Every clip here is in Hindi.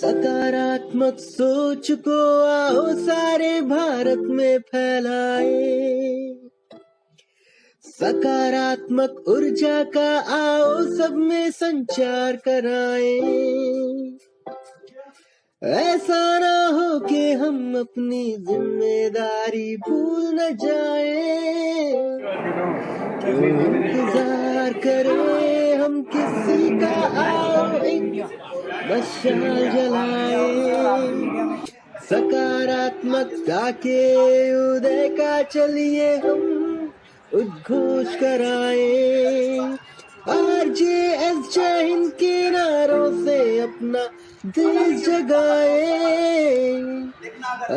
सकारात्मक सोच को आओ सारे भारत में फैलाए, सकारात्मक ऊर्जा का आओ सब में संचार कराए। ऐसा ना हो कि हम अपनी जिम्मेदारी भूल न जाए, क्यों इंतजार करें हम किसी का, आओ एक मशाल जलाए। सकारात्मकता के उदय का चलिए हम उद्घोष कराए। RJS जय हिंद के नारों से अपना देश जगाए,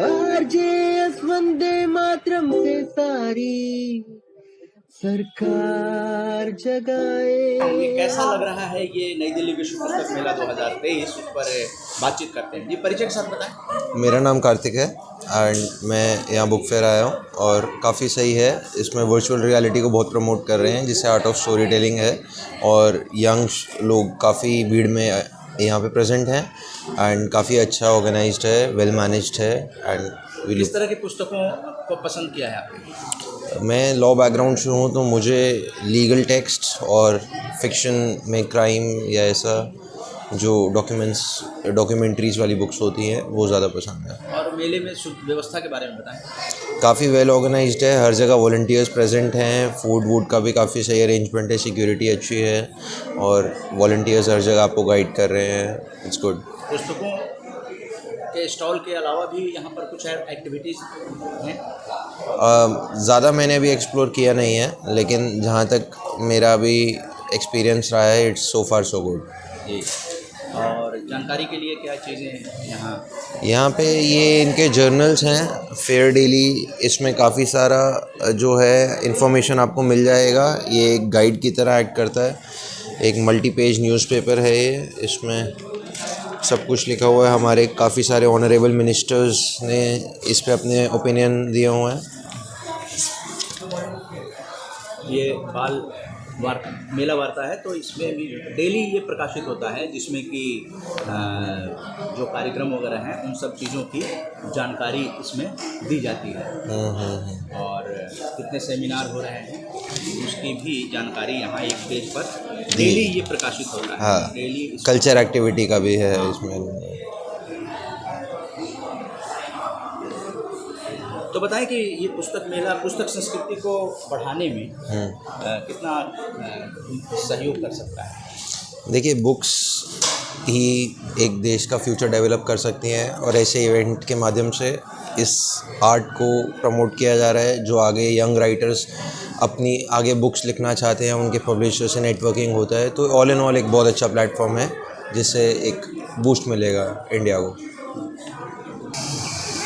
RJS वंदे मातरम से सारी सरकार जगाए। कैसा लग रहा है ये नई दिल्ली विश्व पुस्तक मेला 2023, उस पर बातचीत करते हैं। ये परिचय के साथ बताएं। मेरा नाम कार्तिक है एंड मैं यहाँ बुक फेयर आया हूँ और काफ़ी सही है। इसमें वर्चुअल रियलिटी को बहुत प्रमोट कर रहे हैं, जिससे आर्ट ऑफ स्टोरी टेलिंग है और यंग लोग काफ़ी भीड़ में यहाँ पे प्रेजेंट हैं एंड काफ़ी अच्छा ऑर्गेनाइज्ड है, वेल मैनेज्ड है एंड किस तरह की पुस्तकों को पसंद किया है आपने? मैं लॉ बैकग्राउंड से हूँ, तो मुझे लीगल टेक्स्ट और फिक्शन में क्राइम या ऐसा जो डॉक्यूमेंट्रीज़ वाली बुक्स होती हैं वो ज़्यादा पसंद है। और मेले में व्यवस्था के बारे में बताएं। काफ़ी वेल ऑर्गेनाइज्ड है, हर जगह वॉलंटियर्स प्रेजेंट हैं, फूड वूड का भी काफ़ी सही अरेंजमेंट है, सिक्योरिटी अच्छी है और वॉलंटियर्स हर जगह आपको गाइड कर रहे हैं। It's good. पुस्तकों के स्टॉल के अलावा भी यहाँ पर कुछ एक्टिविटीज़ हैं? ज़्यादा मैंने अभी एक्सप्लोर किया नहीं है, लेकिन जहाँ तक मेरा अभी एक्सपीरियंस रहा है, it's so far so good. जी। और जानकारी के लिए क्या चीज़ें हैं यहाँ पे? ये इनके जर्नल्स हैं, फेयर डेली, इसमें काफ़ी सारा जो है इन्फॉर्मेशन आपको मिल जाएगा। ये एक गाइड की तरह एक्ट करता है, एक मल्टी पेज न्यूज़पेपर है ये, इसमें सब कुछ लिखा हुआ है। हमारे काफ़ी सारे ऑनरेबल मिनिस्टर्स ने इस पे अपने ओपिनियन दिए हुए हैं। ये मेला वार्ता है, तो इसमें भी डेली ये प्रकाशित होता है, जिसमें कि जो कार्यक्रम वगैरह हैं उन सब चीज़ों की जानकारी इसमें दी जाती है और कितने सेमिनार हो रहे हैं उसकी भी जानकारी यहाँ एक पेज पर डेली ये प्रकाशित होता है। हाँ, डेली कल्चर एक्टिविटी का भी है इसमें। तो बताएं कि ये पुस्तक मेला पुस्तक संस्कृति को बढ़ाने में कितना सहयोग कर सकता है? देखिए, बुक्स ही एक देश का फ्यूचर डेवलप कर सकती हैं और ऐसे इवेंट के माध्यम से इस आर्ट को प्रमोट किया जा रहा है। जो आगे यंग राइटर्स अपनी आगे बुक्स लिखना चाहते हैं, उनके पब्लिशर से नेटवर्किंग होता है, तो ऑल इन ऑल एक बहुत अच्छा प्लेटफॉर्म है, जिससे एक बूस्ट मिलेगा इंडिया को।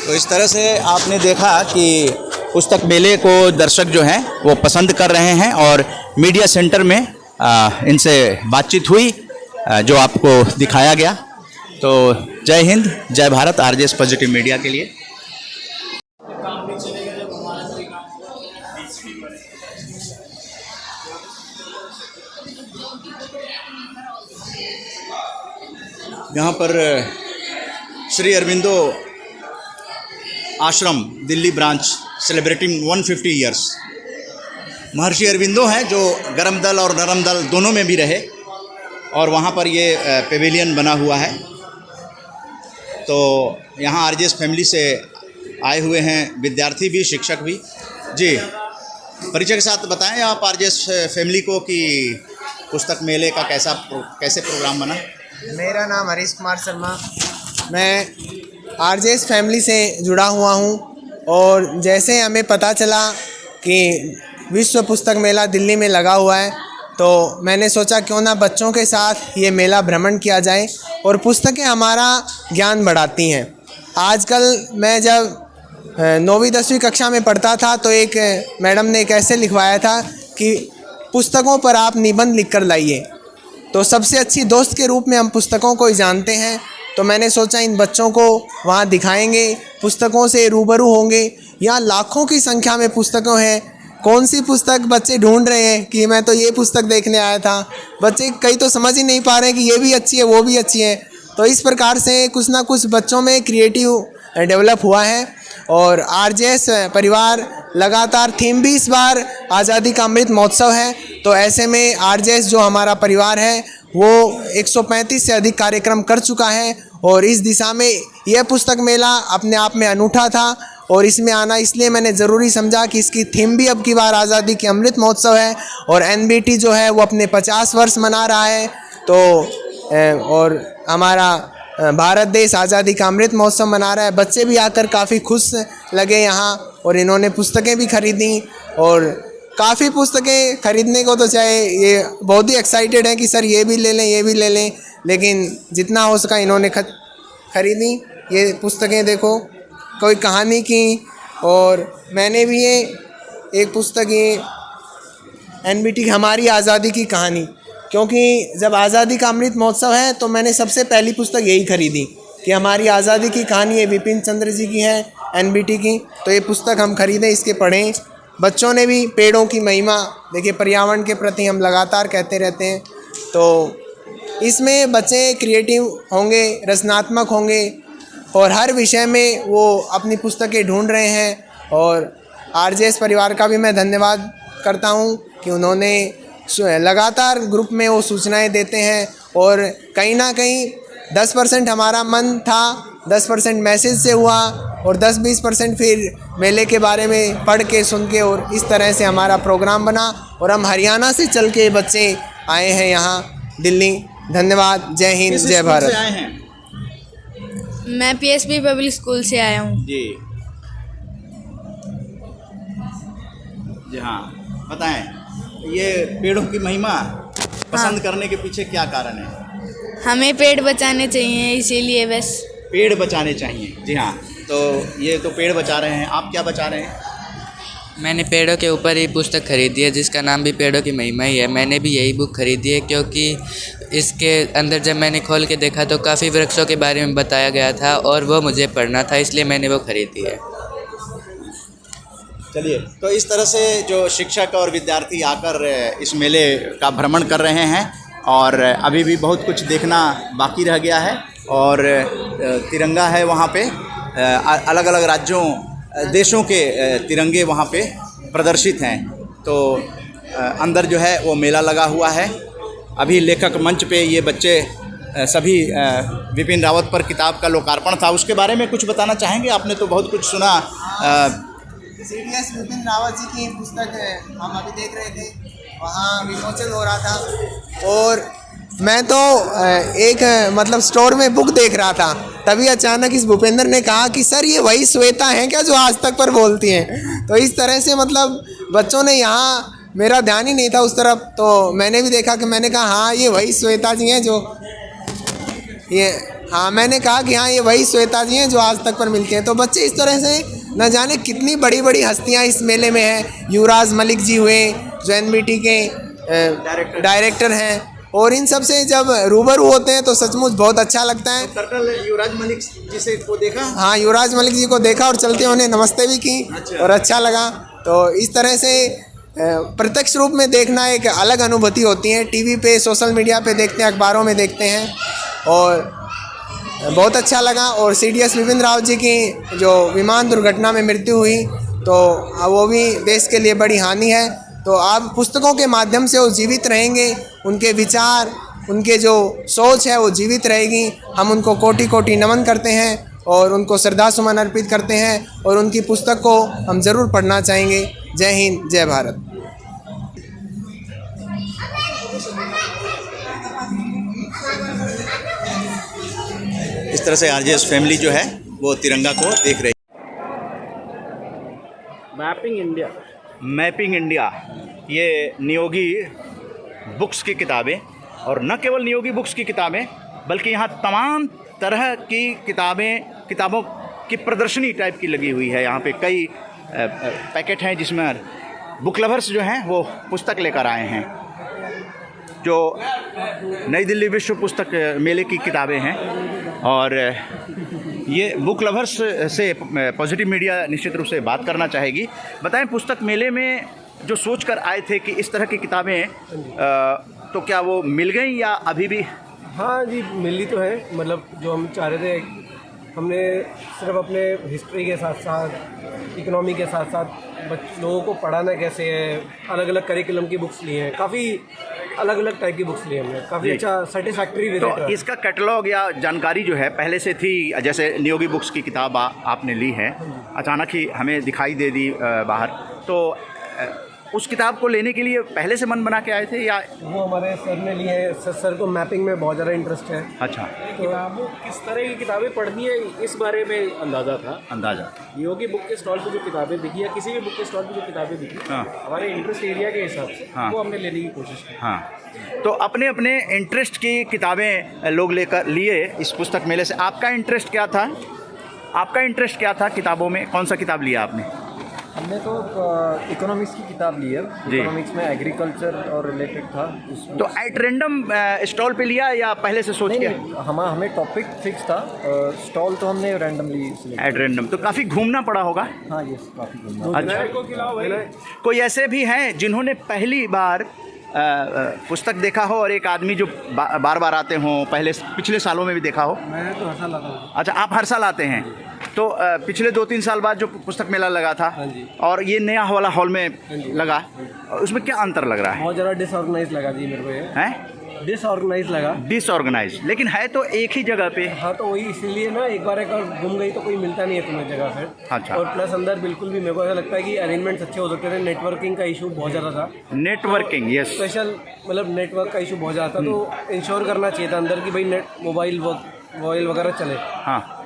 तो इस तरह से आपने देखा कि पुस्तक मेले को दर्शक जो हैं वो पसंद कर रहे हैं और मीडिया सेंटर में इनसे बातचीत हुई, जो आपको दिखाया गया। तो जय हिंद, जय भारत, RJS पॉजिटिव मीडिया के लिए। यहाँ पर श्री अरविंदो आश्रम दिल्ली ब्रांच सेलिब्रेटिंग 150 ईयर्स। महर्षि अरविंदो हैं जो गरम दल और नरम दल दोनों में भी रहे और वहाँ पर ये पेविलियन बना हुआ है। तो यहाँ RJS फैमिली से आए हुए हैं विद्यार्थी भी, शिक्षक भी। जी, परिचय के साथ बताएं आप RJS फैमिली को कि पुस्तक मेले का कैसे प्रोग्राम बना। मेरा नाम हरीश कुमार शर्मा, मैं RJS फैमिली से जुड़ा हुआ हूँ और जैसे हमें पता चला कि विश्व पुस्तक मेला दिल्ली में लगा हुआ है, तो मैंने सोचा क्यों ना बच्चों के साथ ये मेला भ्रमण किया जाए और पुस्तकें हमारा ज्ञान बढ़ाती हैं। आजकल मैं जब 9वीं 10वीं कक्षा में पढ़ता था तो एक मैडम ने कैसे लिखवाया था कि पुस्तकों पर आप निबंध लिख कर लाइए। तो सबसे अच्छी दोस्त के रूप में हम पुस्तकों को ही जानते हैं, तो मैंने सोचा इन बच्चों को वहाँ दिखाएंगे, पुस्तकों से रूबरू होंगे। यहाँ लाखों की संख्या में पुस्तकें हैं, कौन सी पुस्तक बच्चे ढूंढ रहे हैं कि मैं तो ये पुस्तक देखने आया था। बच्चे कई तो समझ ही नहीं पा रहे हैं कि ये भी अच्छी है वो भी अच्छी है। तो इस प्रकार से कुछ ना कुछ बच्चों में क्रिएटिव डेवलप हुआ है। और आरजेएस परिवार लगातार थीम भी इस बार आज़ादी का अमृत महोत्सव है, तो ऐसे में आरजेएस जो हमारा परिवार है वो 135 से अधिक कार्यक्रम कर चुका है। और इस दिशा में यह पुस्तक मेला अपने आप में अनूठा था और इसमें आना इसलिए मैंने ज़रूरी समझा कि इसकी थीम भी अब की बार आज़ादी की अमृत महोत्सव है और एनबीटी जो है वो अपने 50 वर्ष मना रहा है। तो और हमारा भारत देश आज़ादी का अमृत महोत्सव मना रहा है। बच्चे भी आकर काफ़ी खुश लगे यहाँ और इन्होंने पुस्तकें भी खरीदी और काफ़ी पुस्तकें खरीदने को तो चाहे ये बहुत ही एक्साइटेड है कि सर ये भी ले लें ये भी ले लें, लेकिन जितना हो सका इन्होंने खरीदी। ये पुस्तकें देखो, कोई कहानी की, और मैंने भी ये एक पुस्तक ये एनबीटी हमारी आज़ादी की कहानी, क्योंकि जब आज़ादी का अमृत महोत्सव है तो मैंने सबसे पहली पुस्तक यही खरीदी कि हमारी आज़ादी की कहानी ये विपिन चंद्र जी की है एनबीटी की। तो ये पुस्तक हम खरीदें, इसके पढ़ें। बच्चों ने भी पेड़ों की महिमा, देखिए पर्यावरण के प्रति हम लगातार कहते रहते हैं, तो इसमें बच्चे क्रिएटिव होंगे, रचनात्मक होंगे और हर विषय में वो अपनी पुस्तकें ढूंढ रहे हैं। और आरजेएस परिवार का भी मैं धन्यवाद करता हूँ कि उन्होंने लगातार ग्रुप में वो सूचनाएं देते हैं और कहीं ना कहीं 10% हमारा मन था, 10% मैसेज से हुआ और 10-20% फिर मेले के बारे में पढ़ के सुन के, और इस तरह से हमारा प्रोग्राम बना और हम हरियाणा से चल के बच्चे आए हैं यहाँ दिल्ली। धन्यवाद। जय हिंद, जय भारत। आए हैं मैं पीएसपी पब्लिक स्कूल से आया हूँ। जी जी हाँ, बताएं ये पेड़ों की महिमा पसंद करने के पीछे क्या कारण है? हमें पेड़ बचाने चाहिए, इसीलिए बस। पेड़ बचाने चाहिए, जी हाँ। तो ये तो पेड़ बचा रहे हैं, आप क्या बचा रहे हैं? मैंने पेड़ों के ऊपर ही पुस्तक खरीदी है जिसका नाम भी पेड़ों की महिमा ही है। मैंने भी यही बुक खरीदी है क्योंकि इसके अंदर जब मैंने खोल के देखा तो काफ़ी वृक्षों के बारे में बताया गया था और वो मुझे पढ़ना था, इसलिए मैंने वो खरीदी है। चलिए, तो इस तरह से जो शिक्षक और विद्यार्थी आकर इस मेले का भ्रमण कर रहे हैं और अभी भी बहुत कुछ देखना बाकी रह गया है। और तिरंगा है वहाँ पे, अलग अलग राज्यों देशों के तिरंगे वहाँ पे प्रदर्शित हैं। तो अंदर जो है वो मेला लगा हुआ है। अभी लेखक मंच पे ये बच्चे सभी विपिन रावत पर किताब का लोकार्पण था, उसके बारे में कुछ बताना चाहेंगे? आपने तो बहुत कुछ सुना। सीडीएस विपिन रावत जी की पुस्तक हम अभी देख रहे थे, वहाँ विमोचन हो रहा था और मैं तो एक मतलब स्टोर में बुक देख रहा था, तभी अचानक इस भूपेंद्र ने कहा कि सर ये वही श्वेता हैं क्या जो आज तक पर बोलती हैं। तो इस तरह से मतलब बच्चों ने यहाँ, मेरा ध्यान ही नहीं था उस तरफ, तो मैंने भी देखा कि मैंने कहा हाँ ये वही श्वेता जी हैं जो ये, हाँ मैंने कहा कि हाँ ये वही श्वेता जी हैं जो आज तक पर मिलती हैं। तो बच्चे इस तरह से न जाने कितनी बड़ी बड़ी हस्तियाँ इस मेले में हैं। युवराज मलिक जी हुए जो एनबीटी के डायरेक्टर हैं, और इन सब से जब रूबरू होते हैं तो सचमुच बहुत अच्छा लगता है। तो युवराज मलिक जी से को देखा? हाँ, युवराज मलिक जी को देखा और चलते उन्हें नमस्ते भी की और अच्छा लगा। तो इस तरह से प्रत्यक्ष रूप में देखना एक अलग अनुभूति होती है। टीवी पे, सोशल मीडिया पे देखते हैं, अखबारों में देखते हैं और बहुत अच्छा लगा। और सीडीएस विपिन रावत जी की जो विमान दुर्घटना में मृत्यु हुई तो वो भी देश के लिए बड़ी हानि है। तो आप पुस्तकों के माध्यम से वो जीवित रहेंगे, उनके विचार, उनके जो सोच है वो जीवित रहेगी। हम उनको कोटि कोटि नमन करते हैं और उनको श्रद्धा सुमन अर्पित करते हैं और उनकी पुस्तक को हम ज़रूर पढ़ना चाहेंगे। जय हिंद, जय भारत। इस तरह से आरजेएस फैमिली जो है वो तिरंगा को देख रही है। मैपिंग इंडिया ये नियोगी बुक्स की किताबें, और न केवल नियोगी बुक्स की किताबें बल्कि यहाँ तमाम तरह की किताबों की प्रदर्शनी टाइप की लगी हुई है। यहाँ पे कई पैकेट हैं जिसमें बुक लवर्स जो हैं वो पुस्तक लेकर आए हैं। जो नई दिल्ली विश्व पुस्तक मेले की किताबें हैं और ये बुक लवर्स से पॉजिटिव मीडिया निश्चित रूप से बात करना चाहेगी। बताएं, पुस्तक मेले में जो सोच कर आए थे कि इस तरह की किताबें तो क्या वो मिल गई या अभी भी हाँ जी, मिली तो है। मतलब जो हम चाह रहे थे, हमने सिर्फ अपने हिस्ट्री के साथ साथ इकोनॉमी के साथ साथ लोगों को पढ़ाना कैसे है, अलग अलग करिकुलम की बुक्स ली हैं, काफ़ी अलग अलग टाइप की बुक्स ली हमने, काफ़ी अच्छा सेटिस्फैक्ट्री विजिट तो इसका कैटलॉग या जानकारी जो है पहले से थी, जैसे नियोगी बुक्स की किताब आपने ली है, अचानक ही हमें दिखाई दे दी बाहर, तो उस किताब को लेने के लिए पहले से मन बना के आए थे या? वो हमारे सर ने लिए हैं। सर को मैपिंग में बहुत ज़्यादा इंटरेस्ट है। अच्छा, किताबों किस तरह की किताबें पढ़नी है इस बारे में अंदाज़ा। योगी बुक के स्टॉल पे जो किताबें दिखी या किसी भी बुक के स्टॉल पे जो किताबें दिखी, हाँ, हमारे इंटरेस्ट एरिया के हिसाब से वो हमने लेने की कोशिश की। हाँ, तो अपने अपने इंटरेस्ट की किताबें लोग लेकर लिए इस पुस्तक मेले से। आपका इंटरेस्ट क्या था? आपका इंटरेस्ट क्या था किताबों में? कौन सा किताब लिया आपने? हमने तो इकोनॉमिक्स की किताब ली है। इकोनॉमिक्स में एग्रीकल्चर और रिलेटेड था उसमें। तो एट रैंडम स्टॉल पे लिया या पहले से सोच के? हमें टॉपिक फिक्स था, स्टॉल तो हमने रैंडमली एट रैंडम। तो काफ़ी घूमना पड़ा होगा। हाँ, ये काफ़ी घूमना। अच्छा, कोई ऐसे भी हैं जिन्होंने पहली बार पुस्तक देखा हो और एक आदमी जो बार बार आते हों, पिछले सालों में भी देखा हो? मैं तो हर साल आता हूँ। अच्छा, आप हर साल आते हैं। तो पिछले 2-3 साल बाद जो पुस्तक मेला लगा था और ये नया वाला हॉल में लगा, उसमें क्या अंतर लग रहा है? बहुत ज़्यादा डिसऑर्गेनाइज लगा जी मेरे को। ये हैं? डिसऑर्गेनाइज लगा। डिसऑर्गेनाइज, लेकिन है तो एक ही जगह पे। हाँ, तो वही इसीलिए ना, एक बार घूम गई तो कोई मिलता नहीं है तुम्हें जगह फिर। अच्छा। और प्लस अंदर बिल्कुल भी मेरे को ऐसा लगता है कि अरेंजमेंट्स अच्छे हो सकते थे। नेटवर्किंग का इशू बहुत ज़्यादा था। Networking, yes. स्पेशल मतलब नेटवर्क का इशू बहुत ज़्यादा था, तो इंश्योर करना चाहिए था अंदर कि भाई मोबाइल वगैरह चले। हाँ,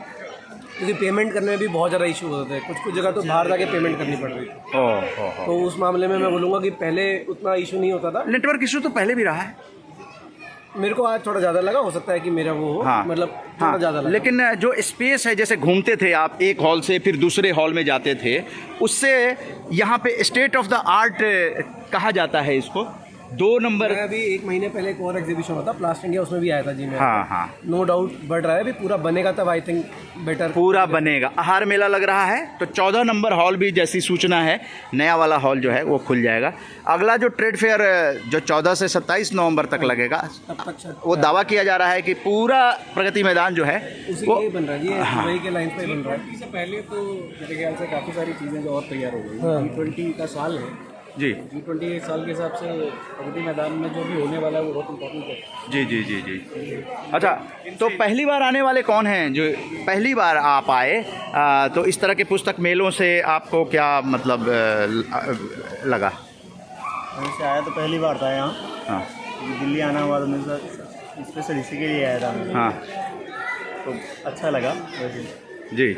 क्योंकि पेमेंट करने में भी बहुत ज़्यादा इशू होते थे। कुछ जगह तो बाहर जाके पेमेंट करनी पड़ रही थी। तो उस मामले में मैं बोलूँगा कि पहले उतना इशू नहीं होता था। नेटवर्क इशू तो पहले भी रहा है। मेरे को आज थोड़ा ज़्यादा लगा, हो सकता है कि मेरा वो हो। हाँ, मतलब थोड़ा ज़्यादा लगा। लेकिन जो स्पेस है, जैसे घूमते थे आप एक हॉल से फिर दूसरे हॉल में जाते थे, उससे यहाँ पे स्टेट ऑफ द आर्ट कहा जाता है इसको। 2 नंबर मैं अभी 1 महीने पहले एक और एग्जीबिशन होता प्लास्ट इंडिया, उसमें भी आया था जी मैं। हाँ, नो डाउट बढ़ रहा है, अभी पूरा बनेगा तब आई थिंक बेटर। पूरा बनेगा। आहार मेला लग रहा है, तो 14 नंबर हॉल भी जैसी सूचना है, नया वाला हॉल जो है वो खुल जाएगा। अगला जो ट्रेड फेयर जो 14 से 27 नवंबर तक लगेगा, तब तक वो दावा किया जा रहा है कि पूरा प्रगति मैदान जो है उसी वो के बन रहा है जी, दुबई के लाइन पे बन रहा है। इससे पहले तो मेरे ख्याल से काफ़ी सारी चीज़ें जो और तैयार हो गई। G20 का साल है जी। G20 साल के हिसाब से प्रगति मैदान में जो भी होने वाला है वो बहुत इम्पोर्टेंट है। जी। अच्छा, तो पहली बार आने वाले कौन हैं जो पहली बार आप आए? तो इस तरह के पुस्तक मेलों से आपको क्या मतलब लगा? वैसे आया तो पहली बार था यहाँ। हाँ, दिल्ली आना हुआ तो मैं स्पेशल इसी के लिए आया था मैं। हाँ, तो अच्छा लगा वैसे जी।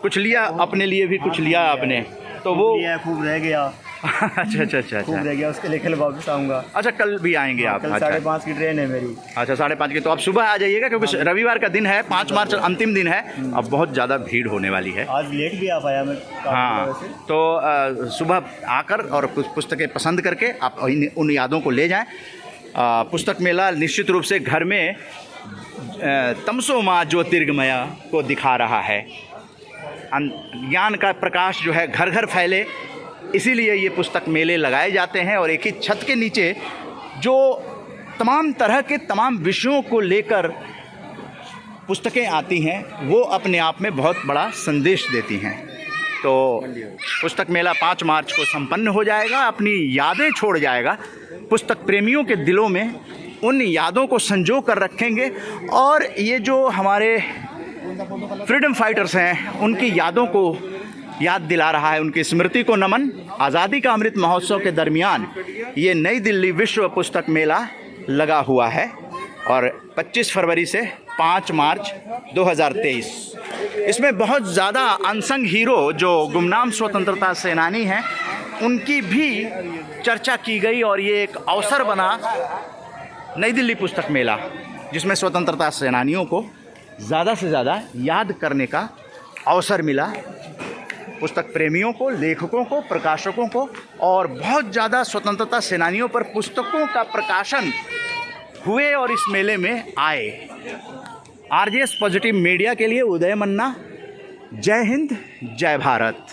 कुछ लिया अपने लिए भी, कुछ लिया आपने तो वो लिया, खूब रह गया। अच्छा। खूब रह गया, उसके लिए कल वापस आऊँगा। अच्छा, कल भी आएंगे आप? कल अच्छा। 5:30 की ट्रेन है मेरी। अच्छा, 5:30 की। तो आप सुबह आ जाइएगा क्योंकि रविवार का दिन है, 5 मार्च अंतिम दिन है, अब बहुत ज़्यादा भीड़ होने वाली है। आज लेट भी आ पाया मैं। हाँ, तो सुबह आकर और कुछ पुस्तकें पसंद करके आप उन यादों को ले जाएं। पुस्तक मेला निश्चित रूप से घर में तमसो माँ ज्योतिर्गमया को दिखा रहा है। ज्ञान का प्रकाश जो है घर घर फैले, इसीलिए ये पुस्तक मेले लगाए जाते हैं। और एक ही छत के नीचे जो तमाम तरह के तमाम विषयों को लेकर पुस्तकें आती हैं, वो अपने आप में बहुत बड़ा संदेश देती हैं। तो पुस्तक मेला 5 मार्च को संपन्न हो जाएगा, अपनी यादें छोड़ जाएगा। पुस्तक प्रेमियों के दिलों में उन यादों को संजो कर रखेंगे और ये जो हमारे फ्रीडम फाइटर्स हैं उनकी यादों को याद दिला रहा है, उनकी स्मृति को नमन। आज़ादी का अमृत महोत्सव के दरमियान ये नई दिल्ली विश्व पुस्तक मेला लगा हुआ है और 25 फरवरी से 5 मार्च 2023। इसमें बहुत ज़्यादा अनसंग हीरो जो गुमनाम स्वतंत्रता सेनानी हैं उनकी भी चर्चा की गई और ये एक अवसर बना नई दिल्ली पुस्तक मेला, जिसमें स्वतंत्रता सेनानियों को ज़्यादा से ज़्यादा याद करने का अवसर मिला। पुस्तक प्रेमियों को, लेखकों को, प्रकाशकों को, और बहुत ज़्यादा स्वतंत्रता सेनानियों पर पुस्तकों का प्रकाशन हुए और इस मेले में आए। RJS पॉजिटिव मीडिया के लिए उदय मन्ना। जय हिंद, जय भारत।